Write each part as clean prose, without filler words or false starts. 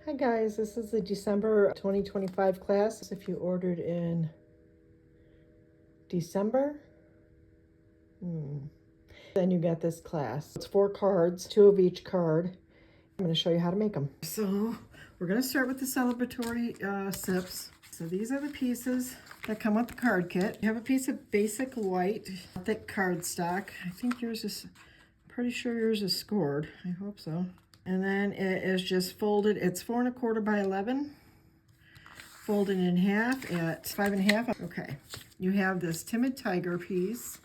Hi guys, this is the December 2025 class. If you ordered in December, then you get this class. It's 4 cards, 2 of each card. I'm going to show you how to make them. So we're going to start with the celebratory sips. So these are the pieces that come with the card kit. You have a piece of basic white, thick cardstock. I think yours is, pretty sure yours is scored. I hope so. And then it is just folded. It's 4 1/4 by 11. Folded in half at 5 1/2. Okay, you have this Timid Tiger piece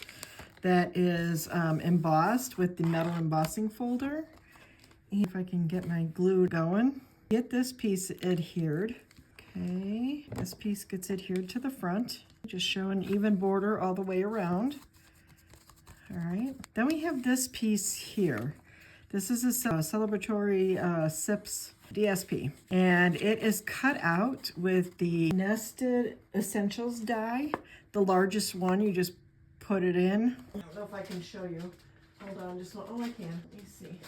that is embossed with the metal embossing folder. And if I can get my glue going, get this piece adhered. Okay, this piece gets adhered to the front. Just show an even border all the way around. All right, then we have this piece here. This is a celebratory SIPS DSP, and it is cut out with the Nested Essentials die. The largest one, you just put it in. I don't know if I can show you. Hold on, oh, I can. Let me see.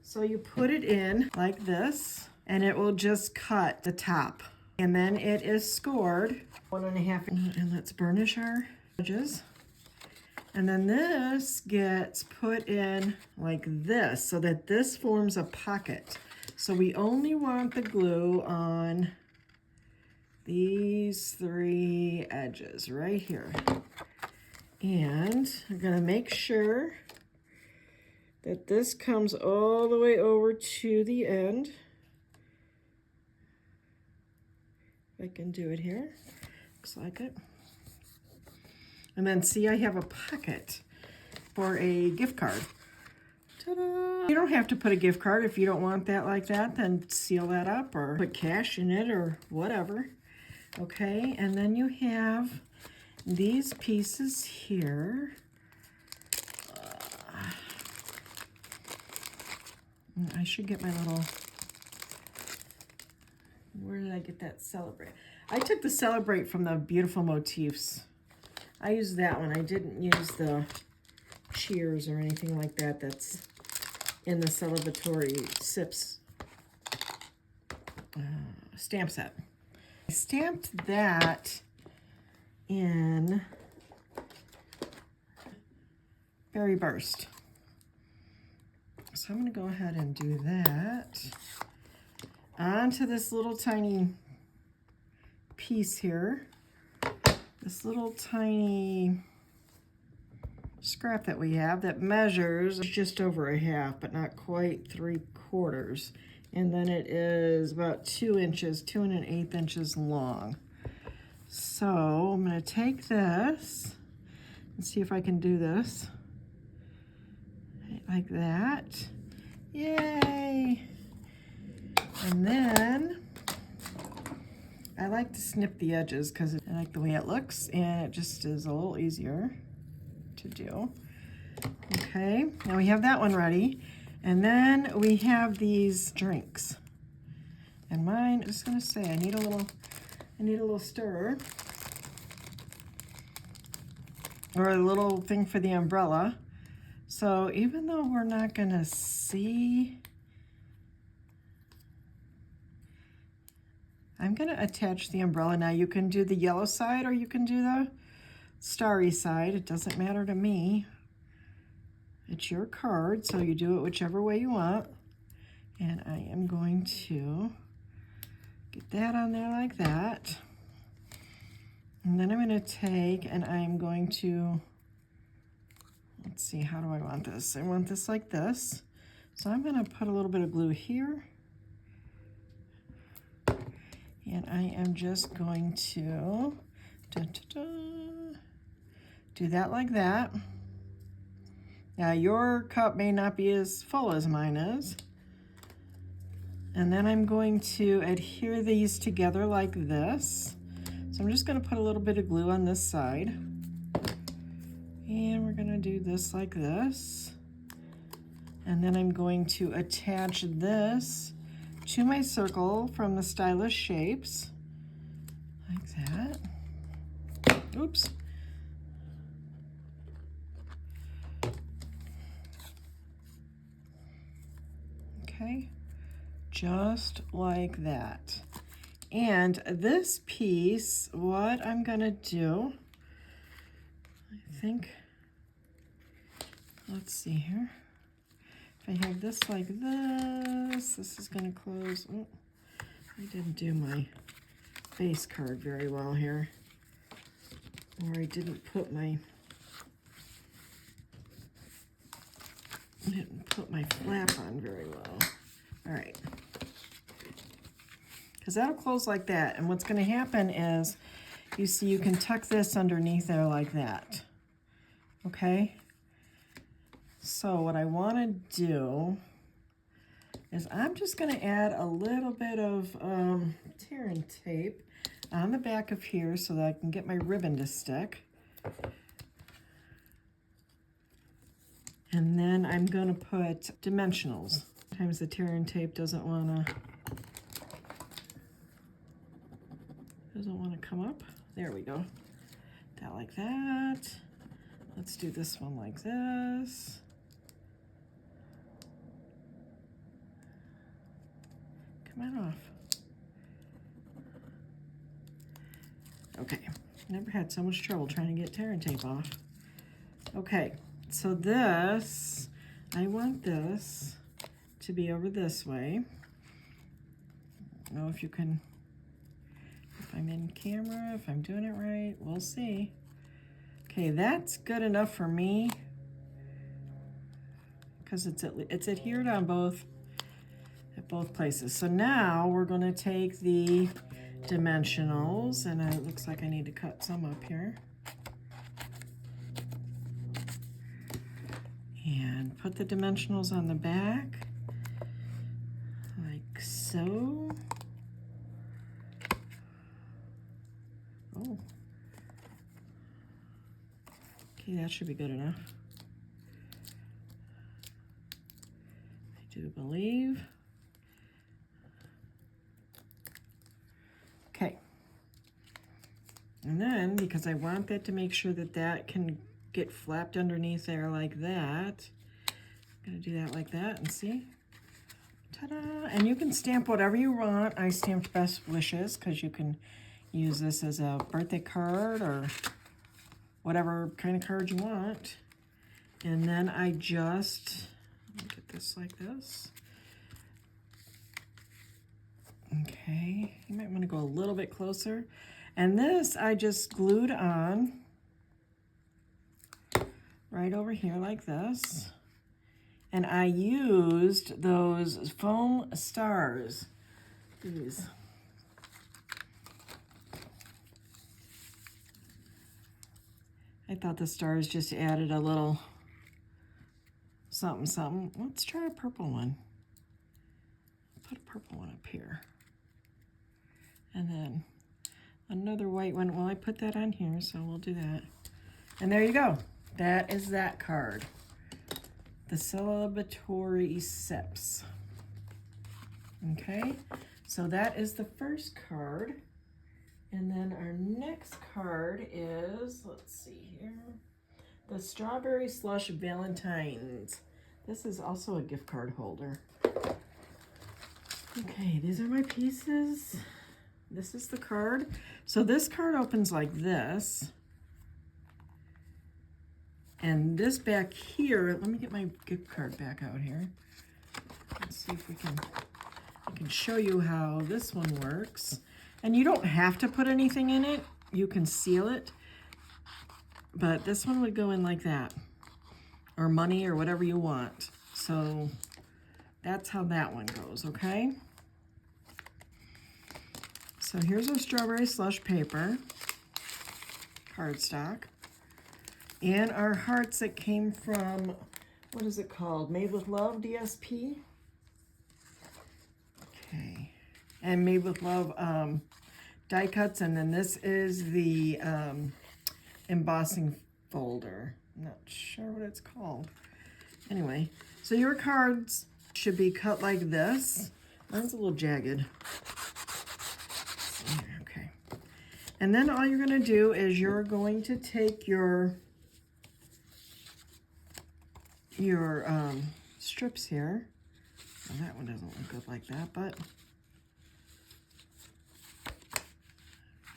So you put it in like this, and it will just cut the top. And then it is scored 1 1/2. And let's burnish our edges. And then this gets put in like this so that this forms a pocket. So we only want the glue on these 3 edges right here. And I'm gonna make sure that this comes all the way over to the end. If I can do it here, looks like it. And then see, I have a pocket for a gift card. Ta-da! You don't have to put a gift card if you don't want that like that, then seal that up or put cash in it or whatever. Okay, and then you have these pieces here. I should get my little, where did I get that Celebrate? I took the Celebrate from the Beautiful Motifs. I used that one. I didn't use the Cheers or anything like that that's in the celebratory SIPS stamp set. I stamped that in Berry Burst. So I'm going to go ahead and do that onto this little tiny piece here. This little tiny scrap that we have that measures just over 1/2, but not quite 3/4. And then it is about 2 inches, 2 1/8 inches long. So I'm going to take this and see if I can do this like that. Yay! And then I like to snip the edges because I like the way it looks, and it just is a little easier to do. Okay, now we have that one ready. And then we have these drinks. And mine, I'm just gonna say, I need a little stirrer. Or a little thing for the umbrella. So even though we're not gonna see, I'm gonna attach the umbrella. Now you can do the yellow side or you can do the starry side. It doesn't matter to me. It's your card, so you do it whichever way you want. And I am going to get that on there like that. And then I'm gonna take and I'm going to, let's see, how do I want this? I want this like this. So I'm gonna put a little bit of glue here. And I am just going to do that like that. Now your cup may not be as full as mine is. And then I'm going to adhere these together like this. So I'm just gonna put a little bit of glue on this side. And we're gonna do this like this. And then I'm going to attach this to my circle from the Stylish Shapes, like that. Oops. Okay, just like that. And this piece, what I'm gonna do, I think, let's see here. If I have this like this is gonna close. Oh, I didn't do my base card very well here. Or I didn't put my flap on very well. All right. Because that'll close like that. And what's going to happen is, you see, you can tuck this underneath there like that. Okay? So what I want to do is I'm just going to add a little bit of tear and tape on the back of here so that I can get my ribbon to stick. And then I'm going to put dimensionals. Sometimes the tear and tape doesn't want to come up. There we go. That like that. Let's do this one like this. Come on off. Okay, never had so much trouble trying to get tear and tape off. Okay, so this, I want this to be over this way. I don't know if you can, if I'm in camera, if I'm doing it right, we'll see. Okay, that's good enough for me because it's adhered on at both places. So now we're going to take the dimensionals, and it looks like I need to cut some up here. And put the dimensionals on the back, like so. Oh. Okay, that should be good enough. I do believe. Okay. And then, because I want that to make sure that that can get flapped underneath there like that, I'm going to do that like that and see. Ta-da! And you can stamp whatever you want. I stamped Best Wishes because you can use this as a birthday card or whatever kind of card you want. And then I just get this like this. Okay, you might want to go a little bit closer. And this I just glued on right over here like this. And I used those foam stars. These. I thought the stars just added a little something, something. Let's try a purple one. Put a purple one up here. And then another white one. Well, I put that on here, so we'll do that. And there you go. That is that card. The Celebratory Sips. Okay, so that is the first card. And then our next card is, let's see here, the Strawberry Slush Valentine's. This is also a gift card holder. Okay, these are my pieces. This is the card. So this card opens like this. And this back here, let me get my gift card back out here. Let's see if I can show you how this one works. And you don't have to put anything in it. You can seal it. But this one would go in like that. Or money or whatever you want. So that's how that one goes, okay? So here's our Strawberry Slush paper. Cardstock. And our hearts that came from, what is it called? Made with Love, DSP. Okay. And Made with Love die cuts. And then this is the embossing folder. I'm not sure what it's called. Anyway, so your cards should be cut like this. Mine's a little jagged. Okay. And then all you're going to do is you're going to take your strips here, So that one doesn't look good like that, but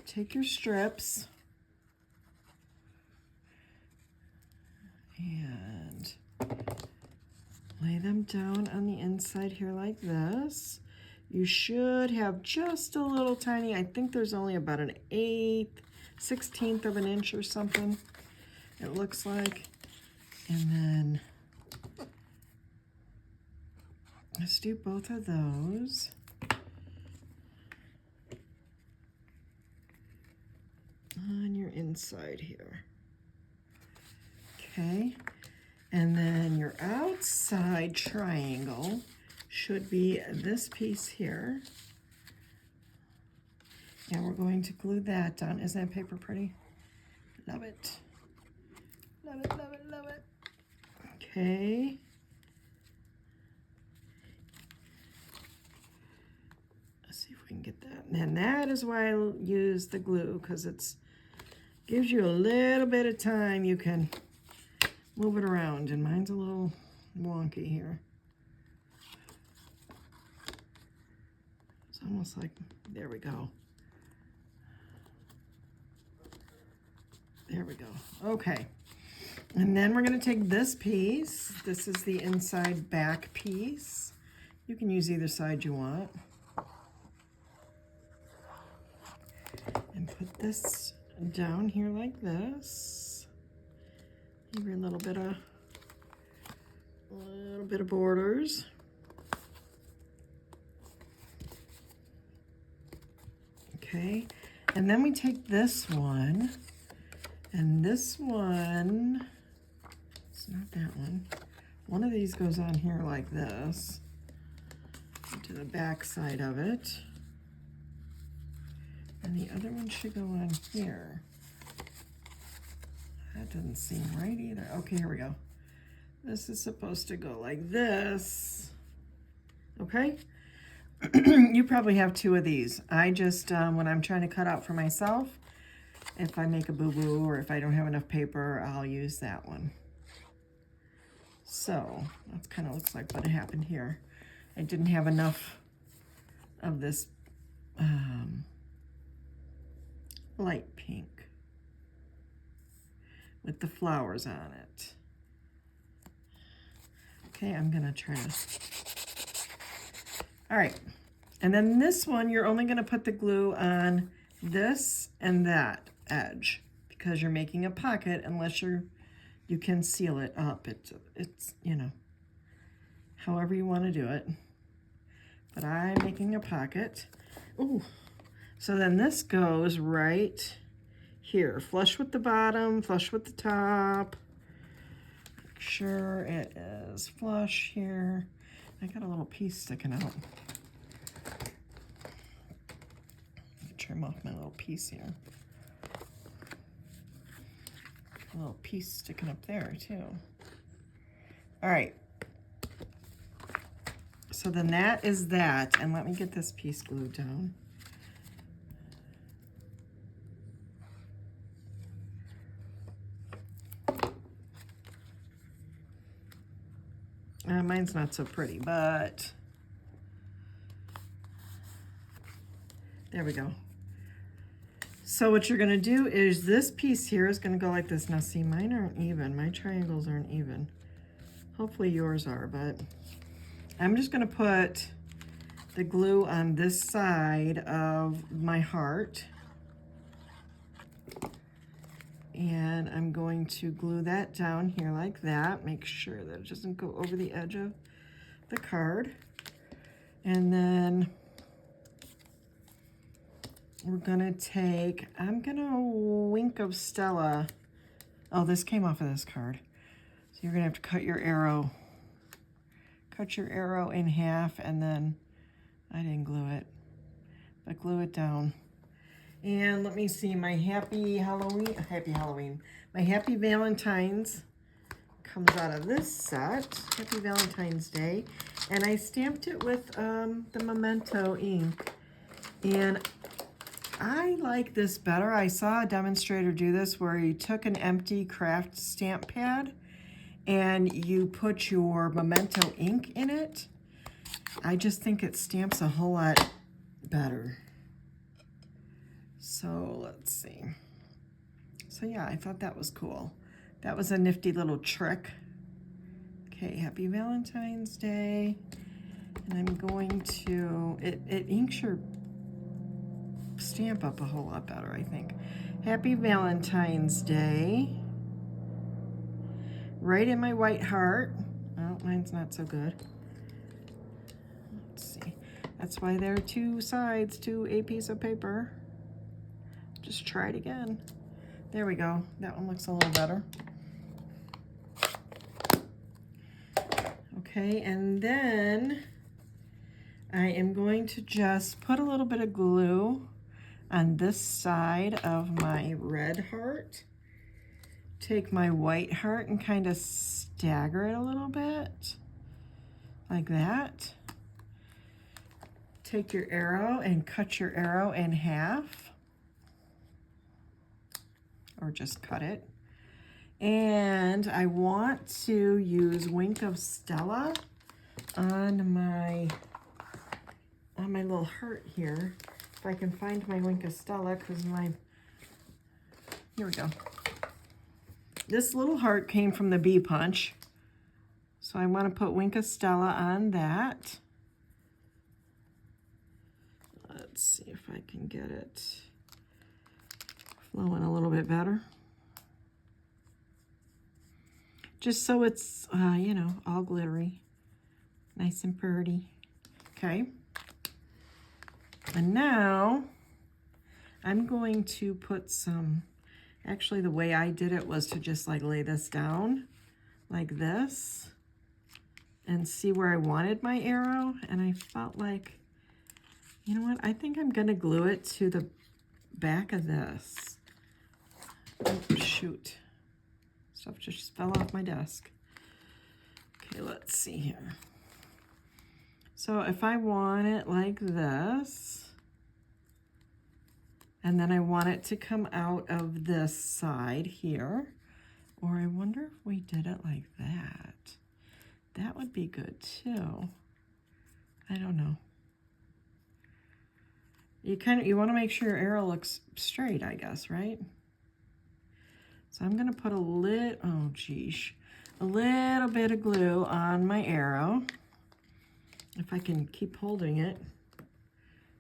take your strips and lay them down on the inside here like this. You should have just a little tiny, I think there's only about an 1/8, 1/16 of an inch or something, it looks like. And then let's do both of those. On your inside here. Okay, and then your outside triangle should be this piece here. And we're going to glue that down. Isn't that paper pretty? Love it. Love it, love it, love it. Okay. Let's see if we can get that. And that is why I use the glue, because it's gives you a little bit of time. You can move it around, and mine's a little wonky here. It's almost like, there we go. There we go. Okay. And then we're going to take this piece. This is the inside back piece. You can use either side you want. And put this down here like this. Maybe a little bit of borders. Okay, and then we take this one, and this one, it's not that one. One of these goes on here like this, to the back side of it. And the other one should go on here. That doesn't seem right either. Okay, here we go. This is supposed to go like this. Okay? You probably have 2 of these. I just, when I'm trying to cut out for myself, if I make a boo-boo or if I don't have enough paper, I'll use that one. So, that kind of looks like what happened here. I didn't have enough of this light pink with the flowers on it. Okay, I'm gonna try to, all right. And then this one, you're only gonna put the glue on this and that edge because you're making a pocket unless you can seal it up. It's, you know, however you wanna do it. But I'm making a pocket. Ooh. So then this goes right here, flush with the bottom, flush with the top. Make sure it is flush here. I got a little piece sticking out. Trim off my little piece here. A little piece sticking up there too. All right. So then that is that, and let me get this piece glued down. Mine's not so pretty, but there we go. So what you're gonna do is this piece here is gonna go like this. Now see, mine aren't even. My triangles aren't even. Hopefully yours are, but I'm just gonna put the glue on this side of my heart. And I'm going to glue that down here like that. Make sure that it doesn't go over the edge of the card. And then we're gonna take, I'm gonna Wink of Stella. Oh, this came off of this card. So you're gonna have to cut your arrow. Cut your arrow in half, and then, I didn't glue it, but glue it down. And let me see, my Happy Halloween, my Happy Valentine's comes out of this set, Happy Valentine's Day. And I stamped it with the Memento ink. And I like this better. I saw a demonstrator do this where you took an empty craft stamp pad and you put your Memento ink in it. I just think it stamps a whole lot better. So let's see. So yeah, I thought that was cool. That was a nifty little trick. Okay, happy Valentine's Day. And I'm going to, it inks your stamp up a whole lot better, I think. Happy Valentine's Day. Right in my white heart. Oh, mine's not so good. Let's see. That's why there are two sides to a piece of paper. Just try it again. There we go. That one looks a little better. Okay, and then I am going to just put a little bit of glue on this side of my red heart. Take my white heart and kind of stagger it a little bit, like that. Take your arrow and cut your arrow in half, or just cut it. And I want to use Wink of Stella on my little heart here. If I can find my Wink of Stella, because here we go. This little heart came from the bee punch. So I want to put Wink of Stella on that. Let's see if I can get it flowing a little bit better. Just so it's, you know, all glittery. Nice and pretty. Okay. And now I'm going to put some, actually the way I did it was to just like lay this down like this and see where I wanted my arrow. And I felt like, you know what, I think I'm gonna glue it to the back of this. Oh, shoot. Stuff just fell off my desk. Okay, let's see here. So if I want it like this, and then I want it to come out of this side here, or I wonder if we did it like that. That would be good too. I don't know. You want to make sure your arrow looks straight, I guess, right? So I'm gonna put a little bit of glue on my arrow. If I can keep holding it.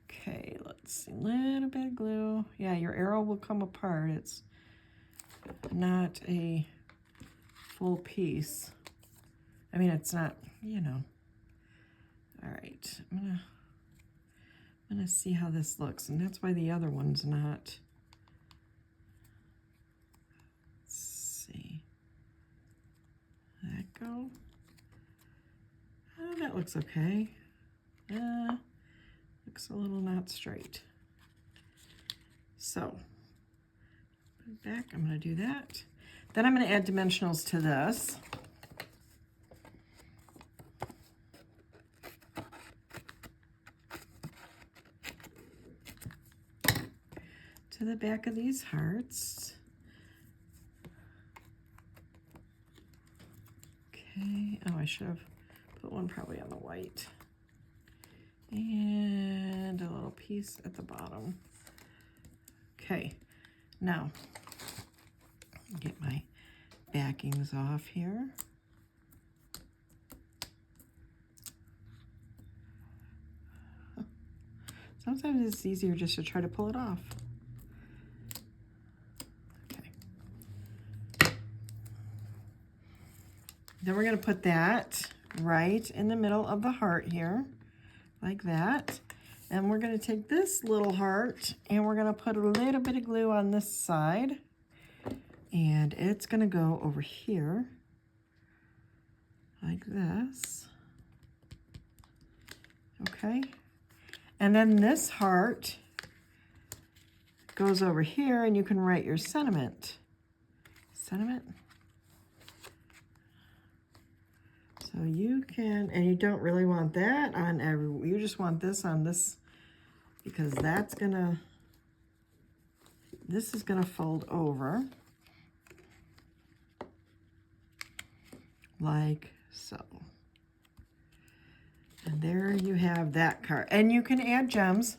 Okay, let's see, a little bit of glue. Yeah, your arrow will come apart. It's not a full piece. I mean, it's not, you know. All right, I'm gonna see how this looks, and that's why the other one's not. Let's see. That go? Oh, that looks okay. Looks a little not straight. So, put it back, I'm gonna do that. Then I'm gonna add dimensionals to this. To the back of these hearts. Okay, oh, I should have put one probably on the white. And a little piece at the bottom. Okay, now get my backings off here. Sometimes it's easier just to try to pull it off. Okay. Then we're going to put that right in the middle of the heart here, like that. And we're going to take this little heart and we're going to put a little bit of glue on this side. And it's going to go over here, like this. Okay. And then this heart goes over here and you can write your sentiment. Sentiment. So you can, and you don't really want that on every, you just want this on this, because that's gonna, this is gonna fold over like so. And there you have that card. And you can add gems.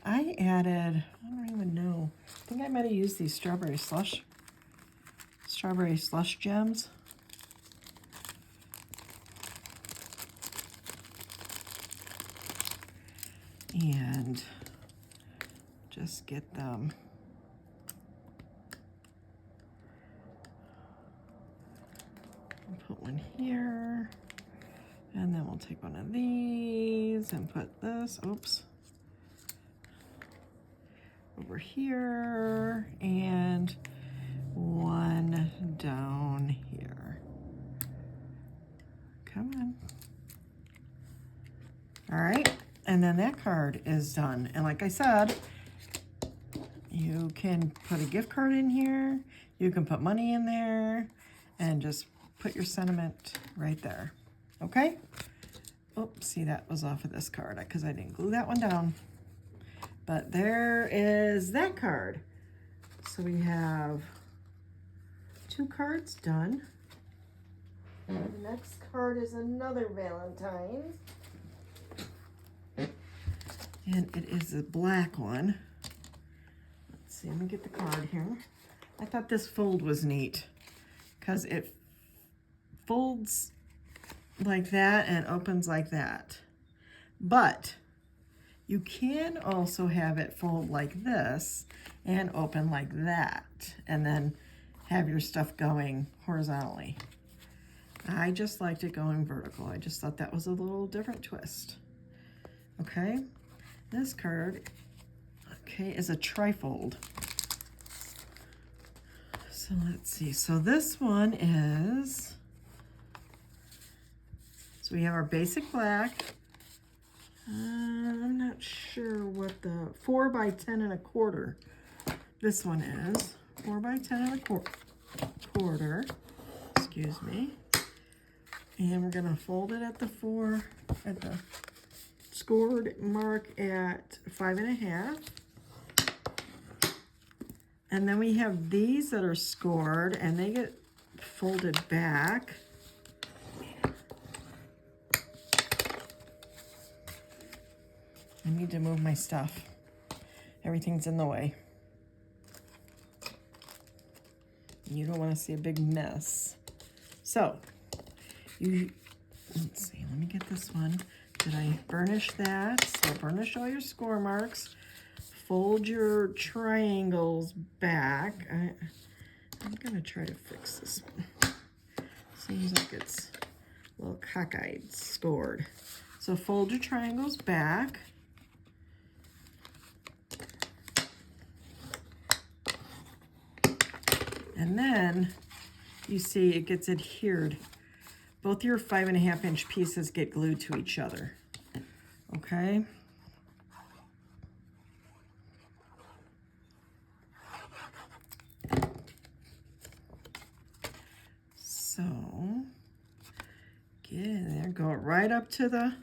I added, I don't even know. I think I might have used these strawberry slush gems. And just get them. I'll put one here. And then we'll take one of these and put this, oops, over here, and one down here. Come on. All right, and then that card is done. And like I said, you can put a gift card in here, you can put money in there, and just put your sentiment right there. Okay? Oops, see, that was off of this card because I didn't glue that one down. But there is that card. So we have 2 cards done. And the next card is another Valentine's. And it is a black one. Let's see, let me get the card here. I thought this fold was neat because it folds like that and opens like that. But you can also have it fold like this and open like that, and then have your stuff going horizontally. I just liked it going vertical. I just thought that was a little different twist. Okay, this card, okay, is a trifold. So let's see, so this one is, so we have our basic black. I'm not sure what the 4 by 10 and a quarter. This one is 4 by 10 and a quarter. Excuse me. And we're gonna fold it at the scored mark at 5.5. And then we have these that are scored and they get folded back. I need to move my stuff. Everything's in the way. You don't want to see a big mess. So, let's see, let me get this one. Did I burnish that? So burnish all your score marks. Fold your triangles back. I'm gonna try to fix this one. Seems like it's a little cockeyed, scored. So fold your triangles back. And then you see it gets adhered. Both your 5.5 inch pieces get glued to each other. Okay. So get in there, go right up to the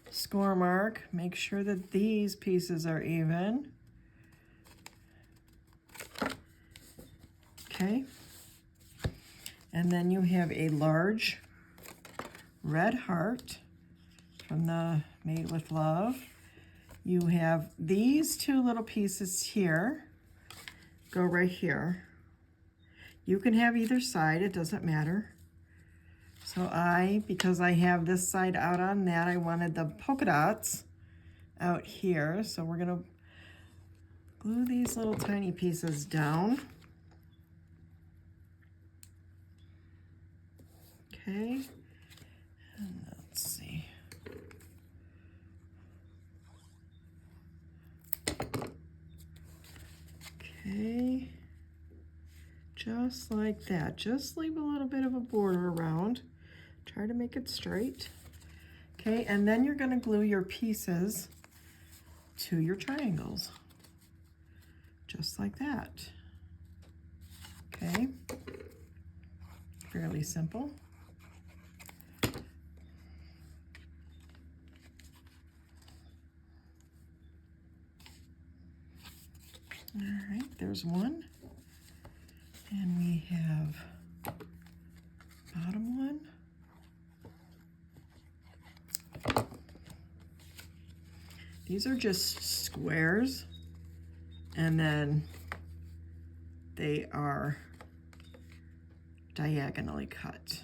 score mark. Make sure that these pieces are even. Okay, and then you have a large red heart from the Made with Love. You have these 2 little pieces here, go right here. You can have either side, it doesn't matter. So because I have this side out on that, I wanted the polka dots out here. So we're gonna glue these little tiny pieces down. Okay, and let's see. Okay, just like that. Just leave a little bit of a border around. Try to make it straight. Okay, and then you're going to glue your pieces to your triangles. Just like that. Okay, fairly simple. All right, there's one. And we have bottom one. these are just squares, and then they are diagonally cut.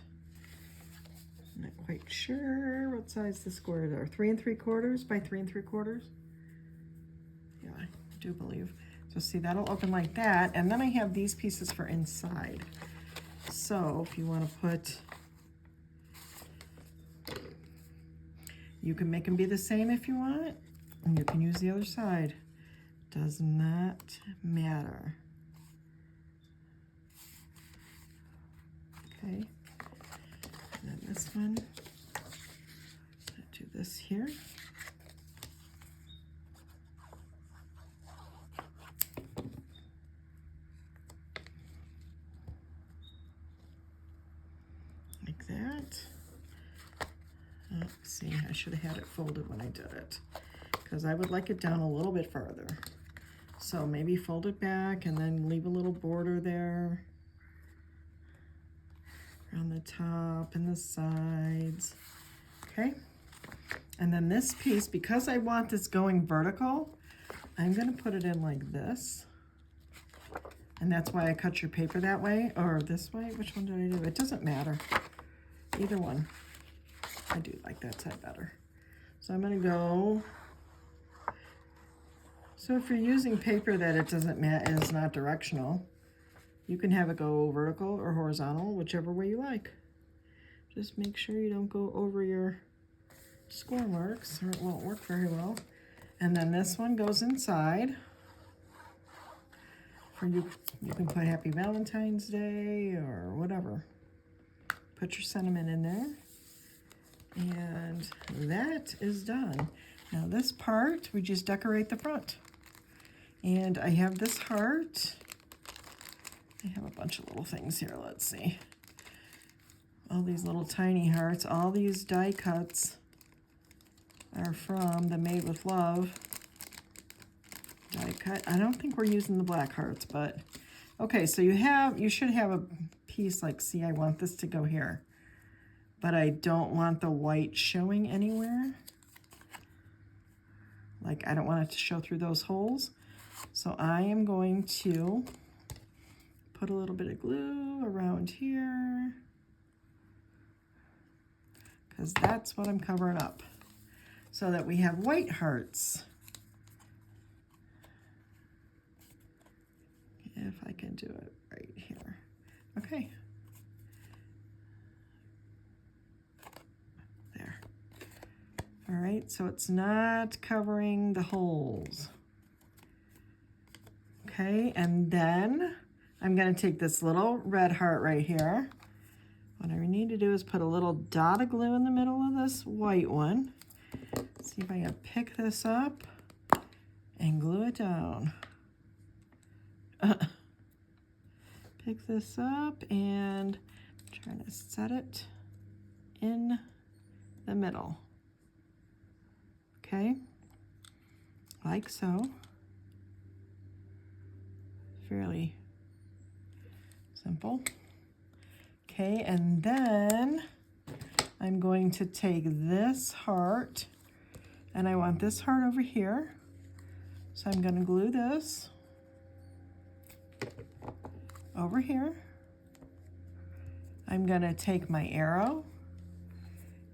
I'm not quite sure what size the squares are. 3 3/4 by 3 3/4. Yeah, I do believe. So see, that'll open like that, and then I have these pieces for inside. So if you want to put, you can make them be the same if you want, and you can use the other side. Does not matter. Okay, and then this one, I'll do this here. Like that. Oh, see, I should have had it folded when I did it, because I would like it down a little bit farther. So maybe fold it back and then leave a little border there around the top and the sides. Okay, and then this piece, because I want this going vertical, I'm going to put it in like this. And that's why I cut your paper that way, or this way. Which one did I do? It doesn't matter. Either one. I do like that side better. So I'm going to go. So if you're using paper that it doesn't matter, is not directional, you can have it go vertical or horizontal, whichever way you like. Just make sure you don't go over your score marks or it won't work very well. And then this one goes inside. For you can put Happy Valentine's Day or whatever. Put your sentiment in there. And that is done. Now this part, we just decorate the front. And I have this heart. I have a bunch of little things here, let's see. All these little tiny hearts, all these die cuts are from the Made with Love die cut. I don't think we're using the black hearts, but okay, so you should have a piece like, see, I want this to go here, but I don't want the white showing anywhere. Like, I don't want it to show through those holes. So I am going to put a little bit of glue around here, because that's what I'm covering up, so that we have white hearts. If I can do it right here. Okay. There. All right, so it's not covering the holes. Okay, and then I'm going to take this little red heart right here. What I need to do is put a little dot of glue in the middle of this white one. See if I can pick this up and glue it down. Pick this up and try to set it in the middle. Okay, like so. Fairly simple. Okay, and then I'm going to take this heart, and I want this heart over here. So I'm going to glue this over here. I'm going to take my arrow,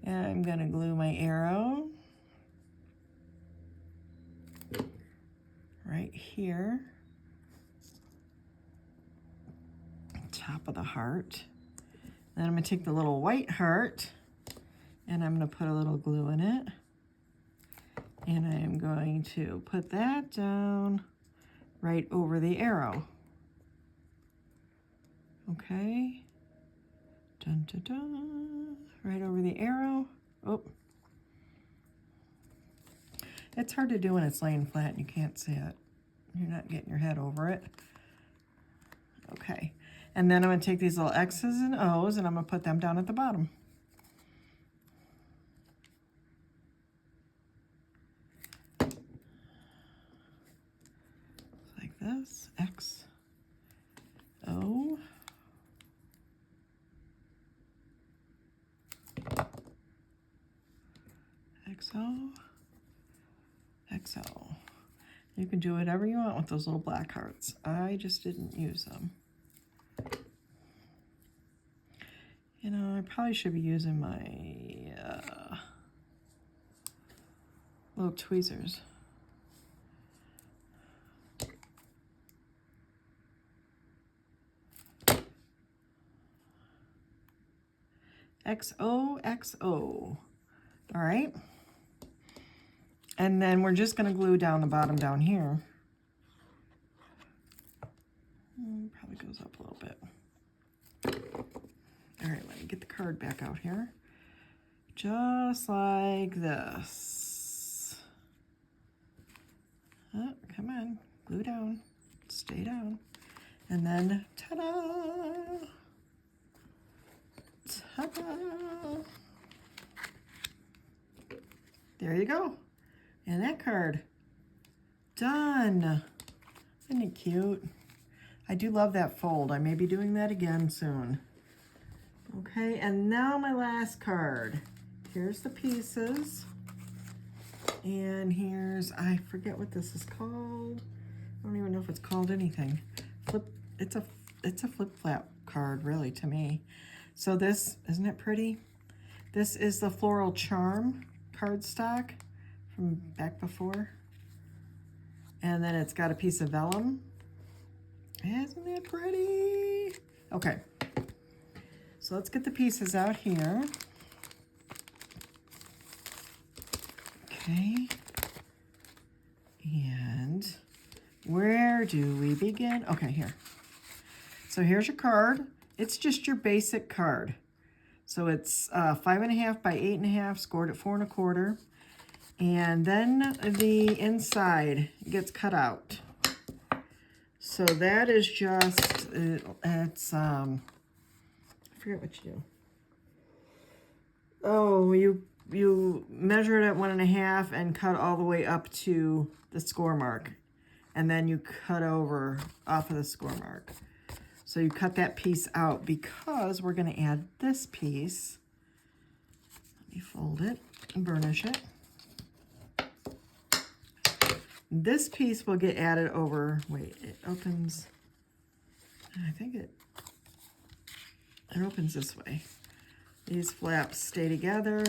and I'm going to glue my arrow right here, top of the heart. Then I'm going to take the little white heart, and I'm going to put a little glue in it. And I'm going to put that down right over the arrow. Okay. Dun, dun, dun. Right over the arrow. Oh. It's hard to do when it's laying flat and you can't see it. You're not getting your head over it. Okay. And then I'm going to take these little X's and O's and I'm going to put them down at the bottom. Like this. X, O, XO, XO. You can do whatever you want with those little black hearts. I just didn't use them. You know, I probably should be using my little tweezers. XOXO. All right. And then we're just going to glue down the bottom down here. Probably goes up a little bit. All right, let me get the card back out here. Just like this. Oh, come on, glue down, stay down. And then, ta-da! Ta-da! There you go. And that card, done. Isn't it cute? I do love that fold. I may be doing that again soon. Okay, and now my last card. Here's the pieces. And here's, I forget what this is called. I don't even know if it's called anything. It's a flip-flap card, really, to me. So this, isn't it pretty? This is the Floral Charm cardstock from back before. And then it's got a piece of vellum. Isn't it pretty? Okay. So let's get the pieces out here. Okay. And where do we begin? Okay, here. So here's your card. It's just your basic card. So it's 5.5 by 8.5, scored at 4 1/4. And then the inside gets cut out. So that is just, it's, I forget what you do. Oh, you measure it at 1.5 and cut all the way up to the score mark. And then you cut over off of the score mark. So you cut that piece out because we're going to add this piece. Let me fold it and burnish it. This piece will get added over, wait, it opens, I think it opens this way. These flaps stay together,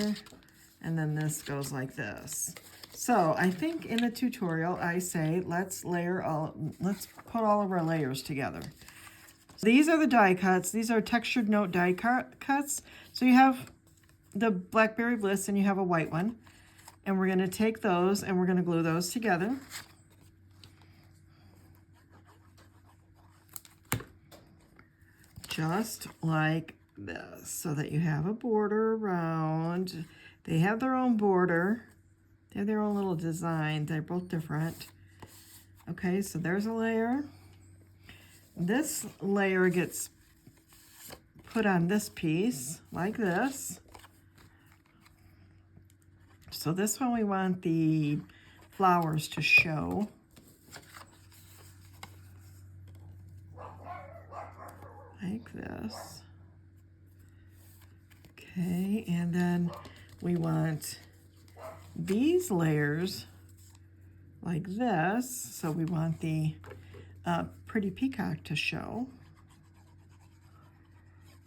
and then this goes like this. So I think in the tutorial I say, let's put all of our layers together. So these are the die cuts. These are textured note die cuts. So you have the Blackberry Bliss and you have a white one. And we're going to take those and we're going to glue those together. Just like this, so that you have a border around. They have their own border. They have their own little design. They're both different. Okay, so there's a layer. This layer gets put on this piece like this. So this one we want the flowers to show. Like this. Okay, and then we want these layers like this. So we want the pretty peacock to show.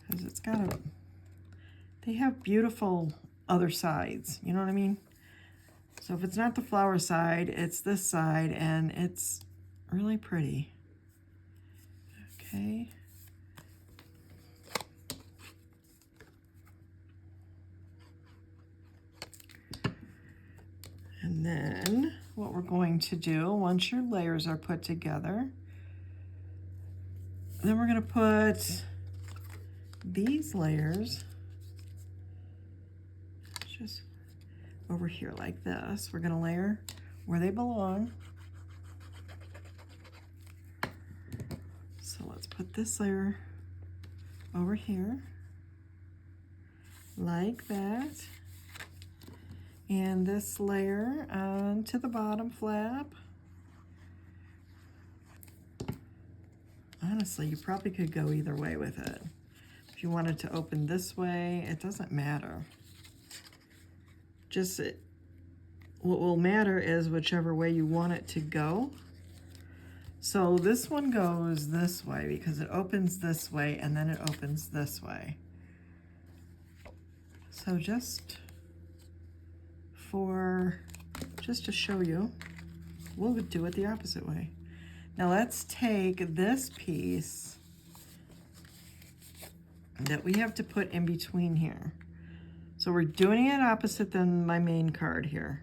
Because it's got a, they have beautiful other sides, you know what I mean? So if it's not the flower side, it's this side, and it's really pretty. Okay. And then what we're going to do, once your layers are put together, then we're going to put these layers just over here like this. We're going to layer where they belong. So let's put this layer over here like that. And this layer onto the bottom flap. Honestly, you probably could go either way with it. If you wanted to open this way, it doesn't matter. Just what will matter is whichever way you want it to go. So this one goes this way because it opens this way and then it opens this way. So just to show you, we'll do it the opposite way. Now let's take this piece that we have to put in between here. So we're doing it opposite than my main card here.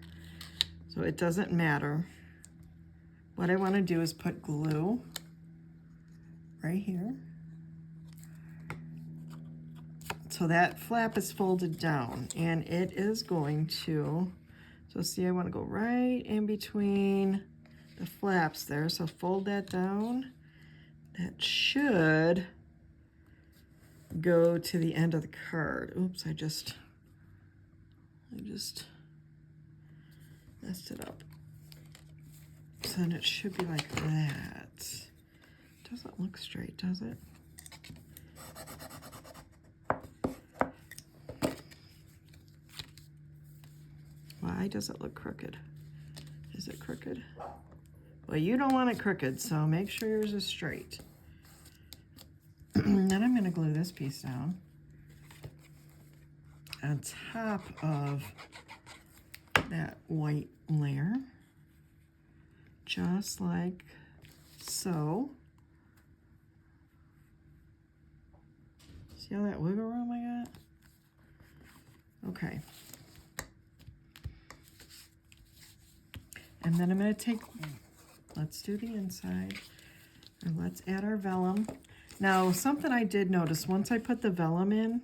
So it doesn't matter. What I want to do is put glue right here. So that flap is folded down and it is going to, so see, I want to go right in between the flaps there. So fold that down. That should go to the end of the card. Oops, I just messed it up. So then it should be like that. Doesn't look straight, does it? Why does it look crooked? Is it crooked? Well, you don't want it crooked, so make sure yours is straight. Then I'm going to glue this piece down on top of that white layer, just like so. See all that wiggle room I got? Okay. And then I'm going to take, let's do the inside, and let's add our vellum. Now, something I did notice, once I put the vellum in,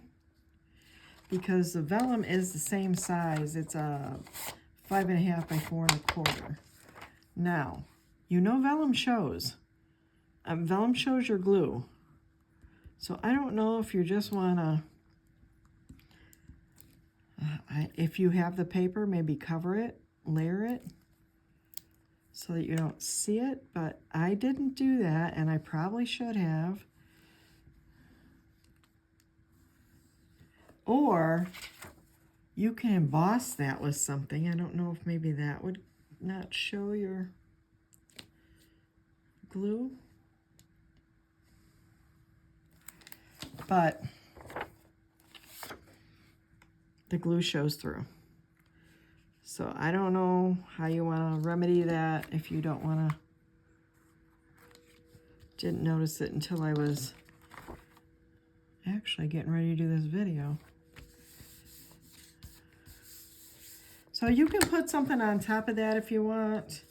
because the vellum is the same size, it's a 5.5 by 4 1/4. Now, you know vellum shows. Vellum shows your glue. So I don't know if you just want to, if you have the paper, maybe cover it, layer it, so that you don't see it, but I didn't do that, and I probably should have. Or you can emboss that with something. I don't know if maybe that would not show your glue. But the glue shows through. So I don't know how you want to remedy that if you don't want to. Didn't notice it until I was actually getting ready to do this video. So you can put something on top of that if you want.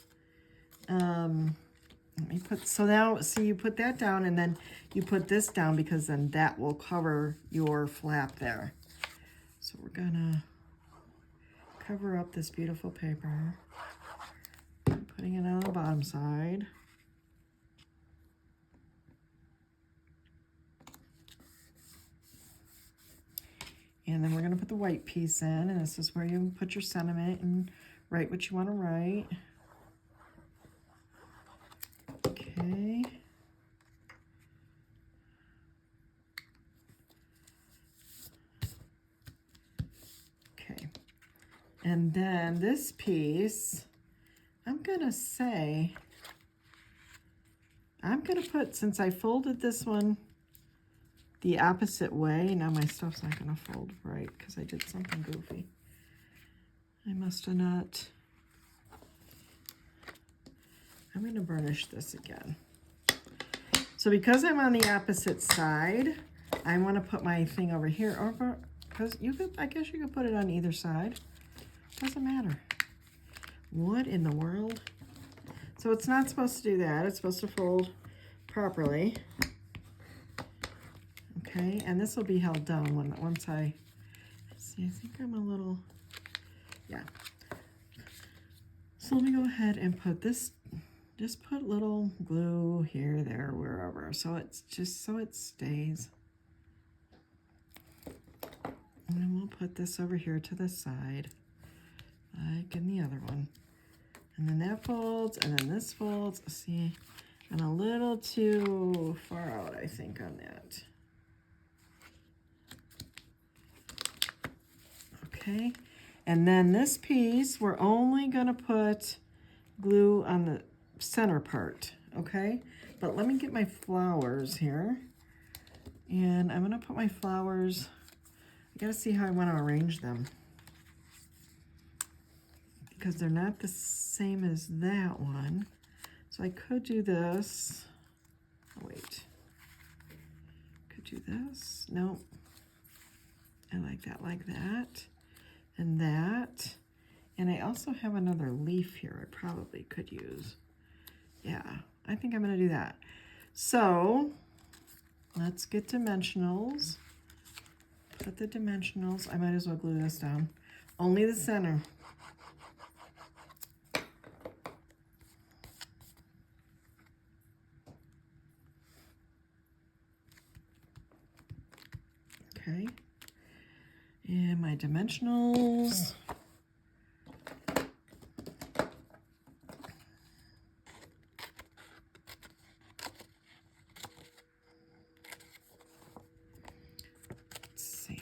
Let me put, so now, see, you put that down and then you put this down because then that will cover your flap there. So we're gonna cover up this beautiful paper, putting it on the bottom side. And then we're going to put the white piece in, and this is where you put your sentiment and write what you want to write. Okay. Okay. And then this piece, I'm going to say, I'm going to put, since I folded this one the opposite way, now my stuff's not going to fold right because I did something goofy. I must have not. I'm going to burnish this again. So because I'm on the opposite side, I want to put my thing over here, over, because you could, I guess you could put it on either side. Doesn't matter. What in the world? So it's not supposed to do that. It's supposed to fold properly. Okay, and this will be held down once I, see, I think I'm a little, yeah. So let me go ahead and put this, just put little glue here, there, wherever. So it's just so it stays. And then we'll put this over here to the side, like in the other one. And then that folds, and then this folds. See, I'm a little too far out, I think, on that. Okay, And then this piece, we're only gonna put glue on the center part, okay? But let me get my flowers here. And I'm gonna put my flowers, I gotta see how I wanna arrange them, because they're not the same as that one. So I could do this. Oh, wait. Could do this. Nope. I like that. And that. And I also have another leaf here I probably could use. Yeah, I think I'm gonna do that. So let's get dimensionals. Put the dimensionals. I might as well glue this down. Only the center. Okay. And my dimensionals. Let's see.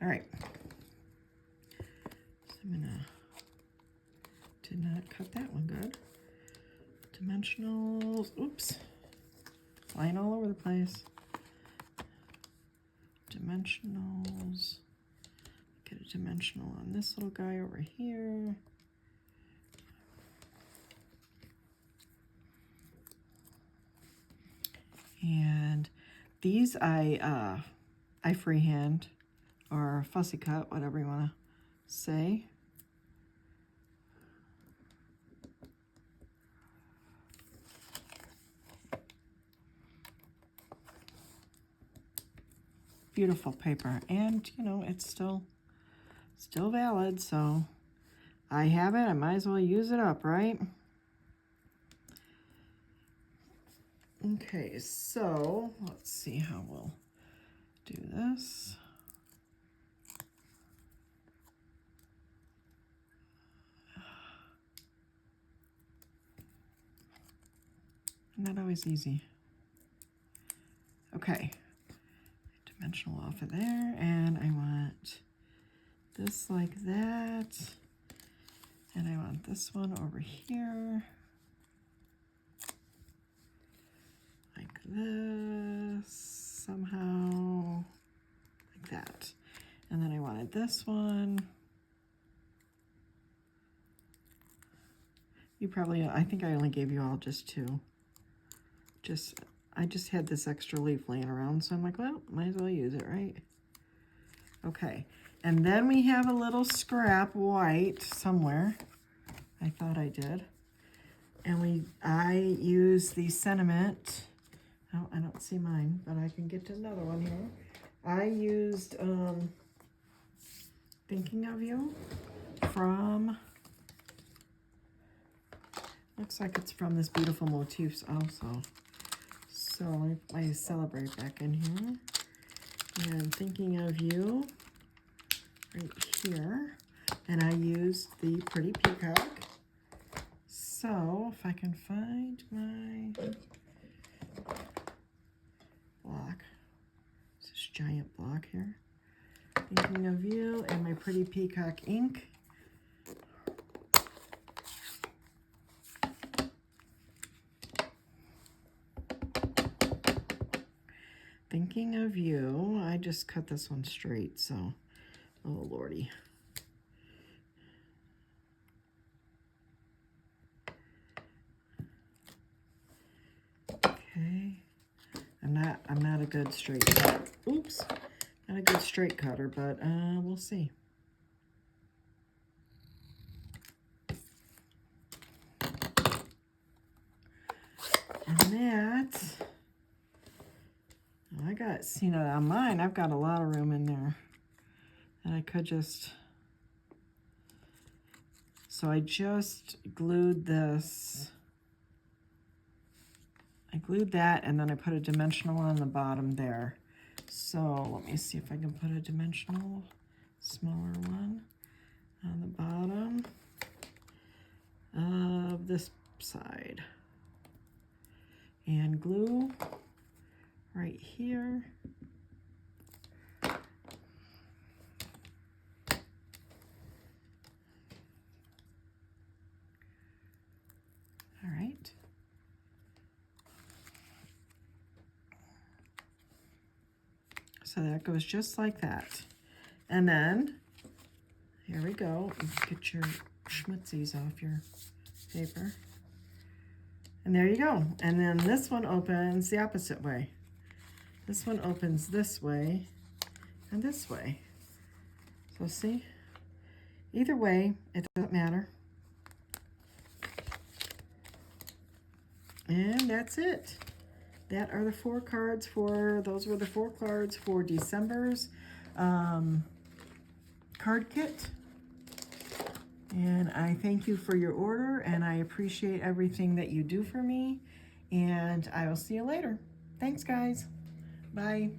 All right. So I'm gonna, did not cut that one good. Dimensionals, oops. Flying all over the place. Dimensionals. Get a dimensional on this little guy over here. And these I freehand or fussy cut, whatever you want to say. Beautiful paper, and you know, it's still valid, so I have it, I might as well use it up, right? Okay, so let's see how we'll do this. Not always easy. Okay, dimensional off of there, and I want this like that, and I want this one over here like this, somehow like that. And then I wanted this one. You probably, I think I only gave you all just two. I just had this extra leaf laying around, so I'm like, well, might as well use it, right? Okay, and then we have a little scrap white somewhere. I thought I did. And I use the sentiment. Oh, I don't see mine, but I can get to another one here. I used Thinking of You from, looks like it's from this Beautiful Motifs also. So let me put my Celebrate back in here. And Thinking of You right here. And I used the Pretty Peacock. So if I can find my block, this giant block here. Thinking of You and my Pretty Peacock ink. Thinking of You. I just cut this one straight, so, oh lordy. Okay. I'm not a good straight cutter. Oops. Not a good straight cutter, but we'll see. And that, I got, see, now on mine, I've got a lot of room in there. And I could just, so I just glued this. I glued that, and then I put a dimensional on the bottom there. So let me see if I can put a dimensional, smaller one on the bottom of this side. And glue right here. So that goes just like that. And then, here we go. Get your schmutzies off your paper. And there you go. And then this one opens the opposite way. This one opens this way and this way. So see, either way, it doesn't matter. And that's it. That are the 4 cards for, those were the 4 cards for December's card kit. And I thank you for your order, and I appreciate everything that you do for me. And I will see you later. Thanks, guys. Bye.